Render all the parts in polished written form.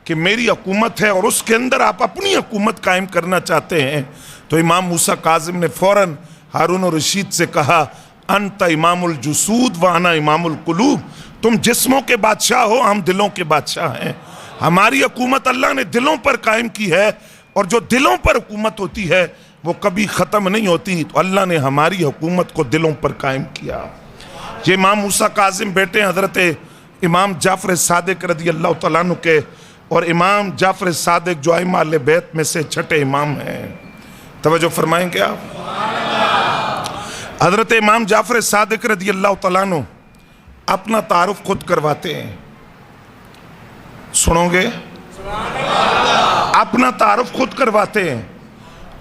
کہ میری حکومت ہے اور اس کے اندر آپ اپنی حکومت قائم کرنا چاہتے ہیں، تو امام موسیٰ کاظم نے فوراً ہارون الرشید سے کہا انت امام الجسود و انا امام القلوب، تم جسموں کے بادشاہ ہو، ہم دلوں کے بادشاہ ہیں۔ ہماری حکومت اللہ نے دلوں پر قائم کی ہے، اور جو دلوں پر حکومت ہوتی ہے وہ کبھی ختم نہیں ہوتی، تو اللہ نے ہماری حکومت کو دلوں پر قائم کیا۔ یہ امام موسیٰ کاظم بیٹے حضرت امام جعفر صادق رضی اللہ تعالیٰ عنہ کے، اور امام جعفر صادق جو ائمہ اہل بیت میں سے چھٹے امام ہیں۔ توجہ فرمائیں گے آپ؟ حضرت امام جعفر صادق رضی اللہ تعالیٰ عنہ اپنا تعارف خود کرواتے ہیں، سنو گے؟ اپنا تعارف خود کرواتے ہیں،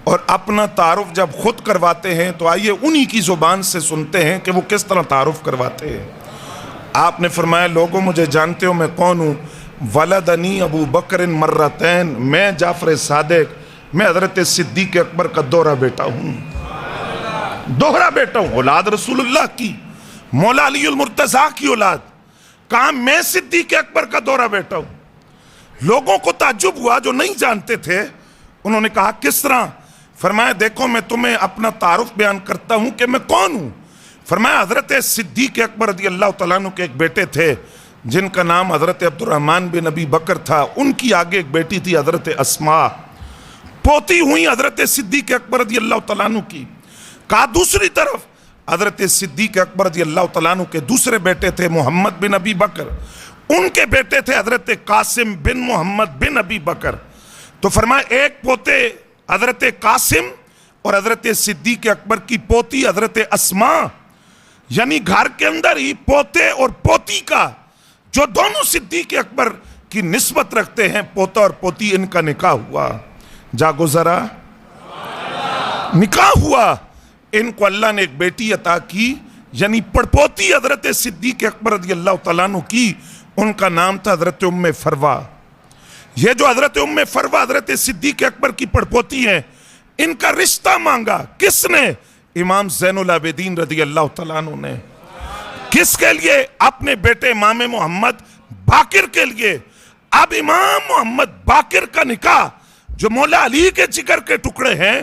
اور اپنا تعارف جب خود کرواتے ہیں تو آئیے انہی کی زبان سے سنتے ہیں کہ وہ کس طرح تعارف کرواتے ہیں۔ آپ نے فرمایا لوگوں مجھے جانتے ہو میں کون ہوں، ولدنی ابو بکر مرتین، میں جعفر صادق میں حضرت صدیق اکبر کا دوہرا بیٹا ہوں، دوہرا بیٹا ہوں، اولاد رسول اللہ کی، مولا علی المرتضیٰ کی اولاد، کہاں میں صدیق اکبر کا دوہرا بیٹا ہوں۔ لوگوں کو تعجب ہوا جو نہیں جانتے تھے، انہوں نے کہا کس طرح؟ فرمایا دیکھو میں تمہیں اپنا تعارف بیان کرتا ہوں کہ میں کون ہوں۔ فرمایا حضرت صدیق اکبر رضی اللہ تعالیٰ عنہ کے ایک بیٹے تھے جن کا نام حضرت عبد الرحمن بن ابی بکر تھا، ان کی آگے ایک بیٹی تھی حضرت اسماء، پوتی ہوئی حضرت صدیق اکبر رضی اللہ تعالیٰ عنہ کی۔ کہا دوسری طرف حضرت صدیق اکبر رضی اللہ تعالیٰ عنہ کے دوسرے بیٹے تھے محمد بن ابی بکر، ان کے بیٹے تھے حضرت قاسم بن محمد بن ابی بکر۔ تو فرمایا ایک پوتے حضرت قاسم اور حضرت صدیق اکبر کی پوتی حضرت اسماء، یعنی گھر کے اندر ہی پوتے اور پوتی کا جو دونوں صدیق اکبر کی نسبت رکھتے ہیں، پوتا اور پوتی، ان کا نکاح ہوا۔ جاگو ذرا، نکاح ہوا، ان کو اللہ نے ایک بیٹی عطا کی، یعنی پڑپوتی حضرت صدیق اکبر رضی اللہ تعالیٰ عنہ کی، ان کا نام تھا حضرت ام فروا۔ یہ جو حضرت ام فروا حضرت صدیق اکبر کی پڑپوتی ہیں، ان کا رشتہ مانگا کس نے؟ امام زین العابدین رضی اللہ تعالیٰ عنہ نے۔ کس کے لیے؟ اپنے بیٹے امام محمد باقر کے لیے۔ اب امام محمد باقر کا نکاح جو مولا علی کے جگر کے ٹکڑے ہیں،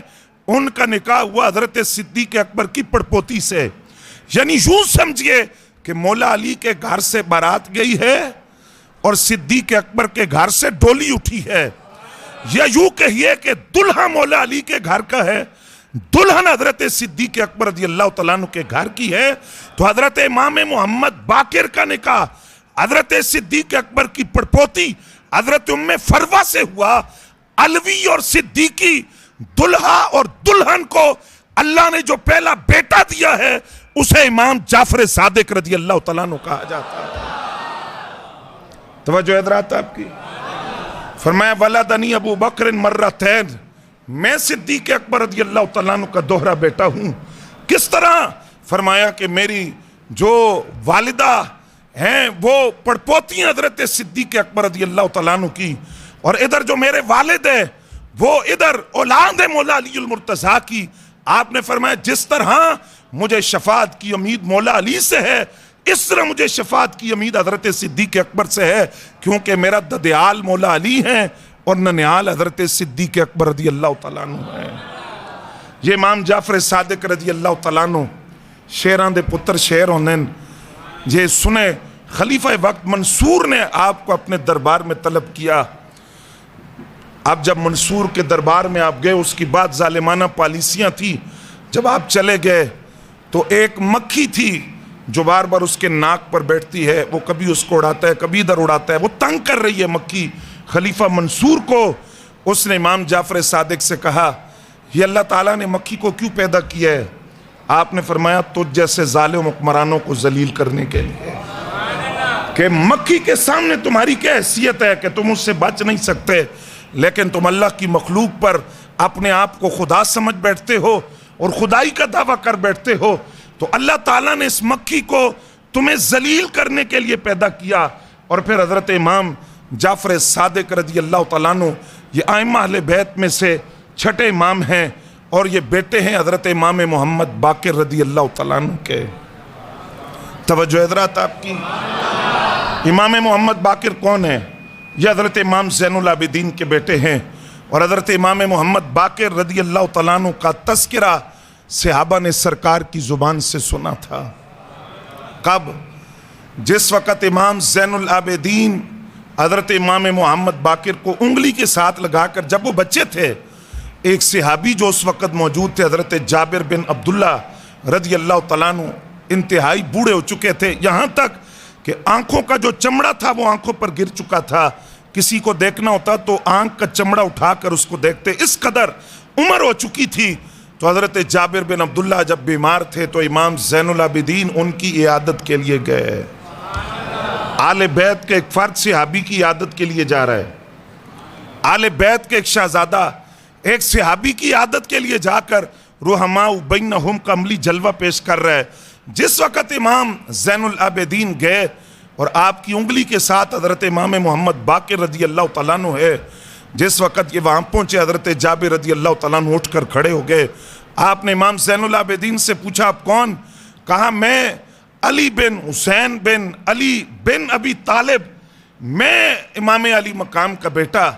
ان کا نکاح ہوا حضرت صدیق اکبر کی پڑپوتی سے۔ یعنی یوں سمجھئے کہ مولا علی کے گھر سے بارات گئی ہے اور صدیق اکبر کے گھر سے ڈولی اٹھی ہے، یا یوں کہیے کہ دلہا مولا علی کے گھر کا ہے، دلہن حضرت صدیق اکبر رضی اللہ تعالیٰ عنہ کے گھر کی ہے۔ تو حضرت امام محمد باقر کا نکاح حضرت صدیق اکبر کی پڑپوتی حضرت ام فروا سے ہوا۔ علوی اور صدیقی، دلہا اور دلہن کو اللہ نے جو پہلا بیٹا دیا ہے اسے امام جعفر صادق رضی اللہ تعالیٰ عنہ کہا جاتا ہے۔ توجہ حضرات آپ کی؟ فرمایا ولدنی ابو بکر مرتین، میں صدیق اکبر رضی اللہ تعالیٰ عنہ کا دوہرا بیٹا ہوں۔ کس طرح؟ فرمایا کہ میری جو والدہ ہیں وہ پڑپوتی ہیں حضرت صدیق اکبر رضی اللہ تعالیٰ عنہ کی، اور ادھر جو میرے والد ہیں وہ ادھر اولاد ہے مولا علی المرتضیٰ کی۔ آپ نے فرمایا جس طرح مجھے شفاعت کی امید مولا علی سے ہے، اس طرح مجھے شفاعت کی امید حضرت صدیق اکبر سے ہے، کیونکہ میرا ددیال مولا علی ہیں اور ننیال حضرت صدیق اکبر رضی اللہ تعالیٰ عنہ ہے۔ یہ امام جعفر صادق رضی اللہ تعالیٰ عنہ شیران دے پتر شیر ہونے، یہ سنے خلیفہ وقت منصور نے آپ کو اپنے دربار میں طلب کیا۔ اب جب منصور کے دربار میں آپ گئے، اس کی بعد ظالمانہ پالیسیاں تھی، جب آپ چلے گئے تو ایک مکھی تھی جو بار بار اس کے ناک پر بیٹھتی ہے، وہ کبھی اس کو اڑاتا ہے کبھی ادھر اڑاتا ہے، وہ تنگ کر رہی ہے مکھی خلیفہ منصور کو۔ اس نے امام جعفر صادق سے کہا یہ اللہ تعالیٰ نے مکھی کو کیوں پیدا کیا ہے؟ آپ نے فرمایا تجھ جیسے ظالم حکمرانوں کو ذلیل کرنے کے لیے، کہ مکھی کے سامنے تمہاری کیا حیثیت ہے کہ تم اس سے بچ نہیں سکتے، لیکن تم اللہ کی مخلوق پر اپنے آپ کو خدا سمجھ بیٹھتے ہو اور خدائی کا دعویٰ کر بیٹھتے ہو، تو اللہ تعالیٰ نے اس مکھی کو تمہیں ذلیل کرنے کے لیے پیدا کیا۔ اور پھر حضرت امام جعفر صادق رضی اللہ تعالیٰ عنہ یہ ائمہ اہل بیت میں سے چھٹے امام ہیں، اور یہ بیٹے ہیں حضرت امام محمد باقر رضی اللہ تعالیٰ عنہ کے۔ توجہ حضرات آپ کی؟ امام محمد باقر کون ہے؟ یہ حضرت امام زین العابدین کے بیٹے ہیں، اور حضرت امام محمد باقر رضی اللہ تعالیٰ عنہ کا تذکرہ صحابہ نے سرکار کی زبان سے سنا تھا۔ کب؟ جس وقت امام زین العابدین حضرت امام محمد باقر کو انگلی کے ساتھ لگا کر، جب وہ بچے تھے، ایک صحابی جو اس وقت موجود تھے حضرت جابر بن عبداللہ رضی اللہ تعالیٰ عنہ، انتہائی بوڑھے ہو چکے تھے، یہاں تک کہ آنکھوں کا جو چمڑا تھا وہ آنکھوں پر گر چکا تھا، کسی کو دیکھنا ہوتا تو آنکھ کا چمڑا اٹھا کر اس کو دیکھتے، اس قدر عمر ہو چکی تھی۔ تو حضرت جابر بن عبداللہ جب بیمار تھے تو امام زین العابدین ان کی عیادت کے لیے گئے۔ آل بیت کے ایک فرد صحابی کی عیادت کے لیے جا رہا ہے، آل بیت کے ایک شہزادہ ایک صحابی کی عیادت کے لیے جا کر رحماء بینہم کا عملی جلوہ پیش کر رہا ہے۔ جس وقت امام زین العابدین گئے اور آپ کی انگلی کے ساتھ حضرت امام محمد باقر رضی اللہ تعالیٰ عنہ ہے، جس وقت یہ وہاں پہنچے حضرت جابر رضی اللہ تعالیٰ عنہ اٹھ کر کھڑے ہو گئے۔ آپ نے امام زین العابدین سے پوچھا آپ کون؟ کہا میں علی بن حسین بن علی بن ابی طالب، میں امام علی مقام کا بیٹا۔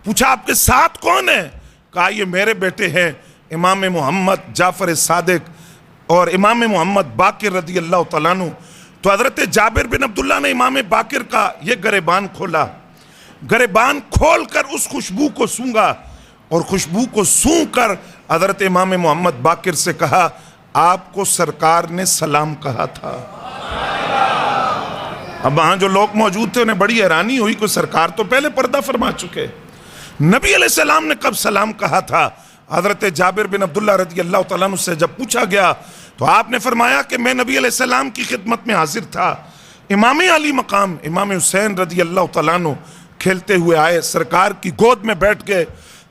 پوچھا آپ کے ساتھ کون ہے؟ کہا یہ میرے بیٹے ہیں امام محمد جعفر صادق اور امام محمد باقر رضی اللہ تعالیٰ عنہ۔ تو حضرت جابر بن عبداللہ نے امام باقر کا یہ گریبان کھولا، گریبان کھول کر اس خوشبو کو سونگا، اور خوشبو کو سونگ کر حضرت امام محمد باقر سے کہا آپ کو سرکار نے سلام کہا تھا۔ اب وہاں جو لوگ موجود تھے انہیں بڑی حیرانی ہوئی کہ سرکار تو پہلے پردہ فرما چکے، نبی علیہ السلام نے کب سلام کہا تھا؟ حضرت جابر بن عبداللہ رضی اللہ تعالیٰ عنہ سے جب پوچھا گیا تو آپ نے فرمایا کہ میں نبی علیہ السلام کی خدمت میں حاضر تھا، امام علی مقام امام حسین رضی اللہ تعالیٰ عنہ کھیلتے ہوئے آئے، سرکار کی گود میں بیٹھ گئے،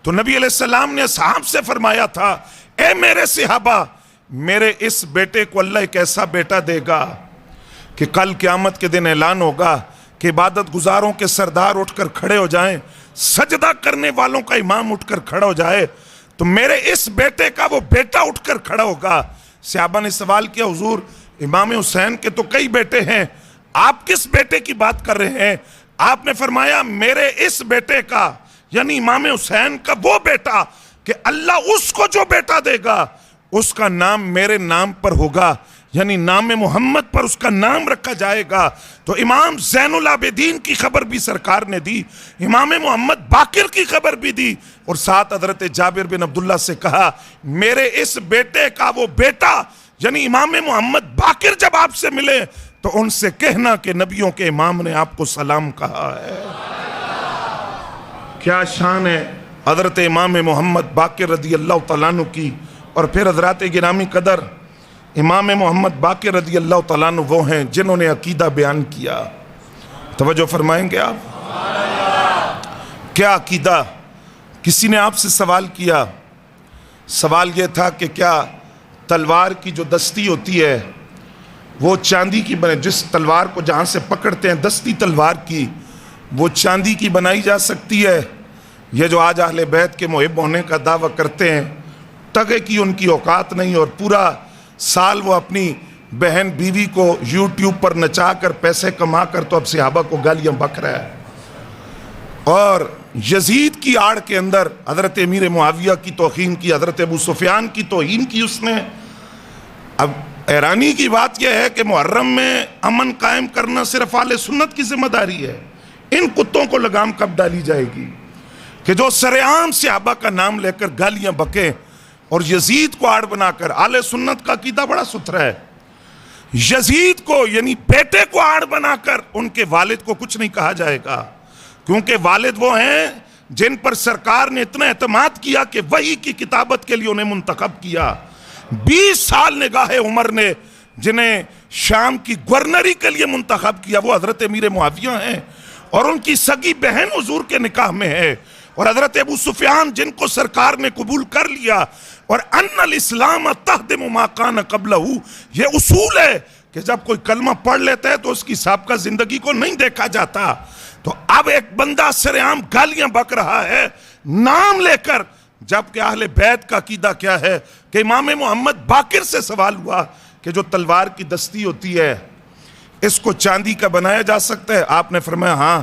تو نبی علیہ السلام نے اصحاب سے فرمایا تھا اے میرے صحابہ، میرے اس بیٹے کو اللہ ایک ایسا بیٹا دے گا کہ کل قیامت کے دن اعلان ہوگا کہ عبادت گزاروں کے سردار اٹھ کر کھڑے ہو جائیں، سجدہ کرنے والوں کا امام اٹھ کر کھڑا ہو جائے، تو میرے اس بیٹے کا وہ بیٹا اٹھ کر کھڑا ہوگا۔ صحابہ نے سوال کیا حضور امام حسین کے تو کئی بیٹے ہیں، آپ کس بیٹے کی بات کر رہے ہیں؟ آپ نے فرمایا میرے اس بیٹے کا یعنی امام حسین کا وہ بیٹا کہ اللہ اس کو جو بیٹا دے گا اس کا نام میرے نام پر ہوگا، یعنی نام محمد پر اس کا نام رکھا جائے گا۔ تو امام زین العابدین کی خبر بھی سرکار نے دی، امام محمد باقر کی خبر بھی دی، اور ساتھ حضرت جابر بن عبداللہ سے کہا میرے اس بیٹے کا وہ بیٹا یعنی امام محمد باقر جب آپ سے ملے تو ان سے کہنا کہ نبیوں کے امام نے آپ کو سلام کہا ہے۔ کیا شان ہے حضرت امام محمد باقر رضی اللہ تعالیٰ عنہ کی۔ اور پھر حضرات گرامی قدر، امام محمد باقر رضی اللہ تعالیٰ عنہ وہ ہیں جنہوں نے عقیدہ بیان کیا۔ توجہ فرمائیں گے آپ؟ کیا عقیدہ؟ کسی نے آپ سے سوال کیا، سوال یہ تھا کہ کیا تلوار کی جو دستی ہوتی ہے وہ چاندی کی بنے، جس تلوار کو جہاں سے پکڑتے ہیں دستی تلوار کی، وہ چاندی کی بنائی جا سکتی ہے؟ یہ جو آج اہل بیت کے محب ہونے کا دعویٰ کرتے ہیں، ٹگے کی ان کی اوقات نہیں، اور پورا سال وہ اپنی بہن بیوی کو یوٹیوب پر نچا کر پیسے کما کر تو اب صحابہ کو گالیاں بک رہا ہے، اور یزید کی آڑ کے اندر حضرت امیر معاویہ کی توہین کی، حضرت ابو سفیان کی توہین کی اس نے۔ اب حیرانی کی بات یہ ہے کہ محرم میں امن قائم کرنا صرف اہل سنت کی ذمہ داری ہے، ان کتوں کو لگام کب ڈالی جائے گی کہ جو سرعام صحابہ کا نام لے کر گالیاں بکیں اور یزید کو آڑ بنا کر؟ اہل سنت کا عقیدہ بڑا ستھرا ہے، یزید کو یعنی بیٹے کو آڑ بنا کر ان کے والد کو کچھ نہیں کہا جائے گا، کیونکہ والد وہ ہیں جن پر سرکار نے اتنا اعتماد کیا کہ وحی کی کتابت کے لیے انہیں منتخب کیا۔ 20 سال نگاہ عمر نے جنہیں شام کی گورنری کے لیے منتخب کیا وہ حضرت امیر معاویہ ہیں، اور ان کی سگی بہن حضور کے نکاح میں ہے، اور حضرت ابو سفیان جن کو سرکار نے قبول کر لیا، اور ان الاسلام تہدم ما کان قبلہ، یہ اصول ہے کہ جب کوئی کلمہ پڑھ لیتا ہے تو اس کی سابقہ زندگی کو نہیں دیکھا جاتا۔ تو اب ایک بندہ سرعام گالیاں بک رہا ہے نام لے کر، جبکہ اہل بیت کا عقیدہ کیا ہے کہ امام محمد باقر سے سوال ہوا کہ جو تلوار کی دستی ہوتی ہے اس کو چاندی کا بنایا جا سکتا ہے؟ آپ نے فرمایا ہاں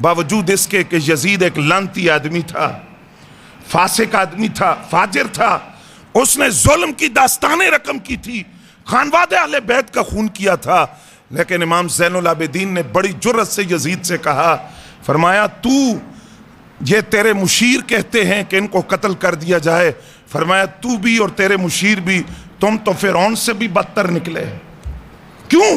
باوجود اس کے کہ یزید ایک لعنتی آدمی تھا، فاسق آدمی تھا، فاجر تھا، اس نے ظلم کی داستانیں رقم کی تھی، خانوادہ اہل بیت کا خون کیا تھا، لیکن امام زین العابدین نے بڑی جرأت سے یزید سے کہا، فرمایا تو یہ تیرے مشیر کہتے ہیں کہ ان کو قتل کر دیا جائے، فرمایا تو بھی اور تیرے مشیر بھی، تم تو فرعون سے بھی بدتر نکلے۔ کیوں؟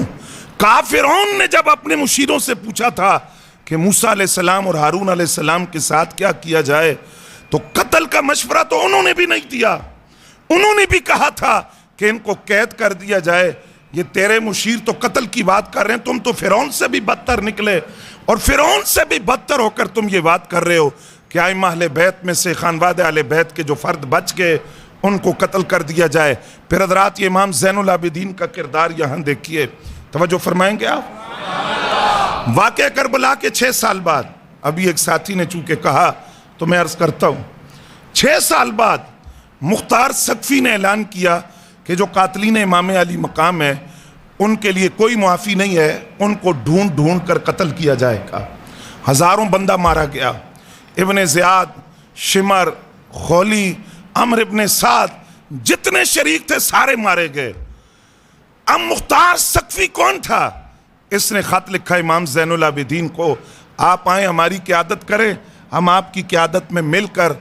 کہا فرعون نے جب اپنے مشیروں سے پوچھا تھا کہ موسیٰ علیہ السلام اور ہارون علیہ السلام کے ساتھ کیا کیا جائے، تو قتل کا مشورہ تو انہوں نے بھی نہیں دیا، انہوں نے بھی کہا تھا کہ ان کو قید کر دیا جائے۔ یہ تیرے مشیر تو قتل کی بات کر رہے ہیں، تم تو فرعون سے بھی بدتر نکلے، اور فرعون سے بھی بدتر ہو کر تم یہ بات کر رہے ہو کہ ائمہ اہل بیت میں سے، خانوادہ اہل بیت کے جو فرد بچ گئے ان کو قتل کر دیا جائے۔ پھر حضرات یہ امام زین العابدین کا کردار یہاں دیکھیے، توجہ فرمائیں گے آپ؟ واقعہ کربلا کے 6 سال بعد، ابھی ایک ساتھی نے چونکہ کہا تو میں عرض کرتا ہوں، 6 سال بعد مختار ثقفی نے اعلان کیا کہ جو قاتلین امام علی مقام ہے ان کے لیے کوئی معافی نہیں ہے، ان کو ڈھونڈ ڈھونڈ کر قتل کیا جائے گا۔ ہزاروں بندہ مارا گیا، ابن زیاد، شمر، خولی، عمر ابن سعد، جتنے شریک تھے سارے مارے گئے۔ اب مختار ثقفی کون تھا؟ اس نے خط لکھا امام زین العابدین کو، آپ آئیں ہماری قیادت کریں، ہم آپ کی قیادت میں مل کر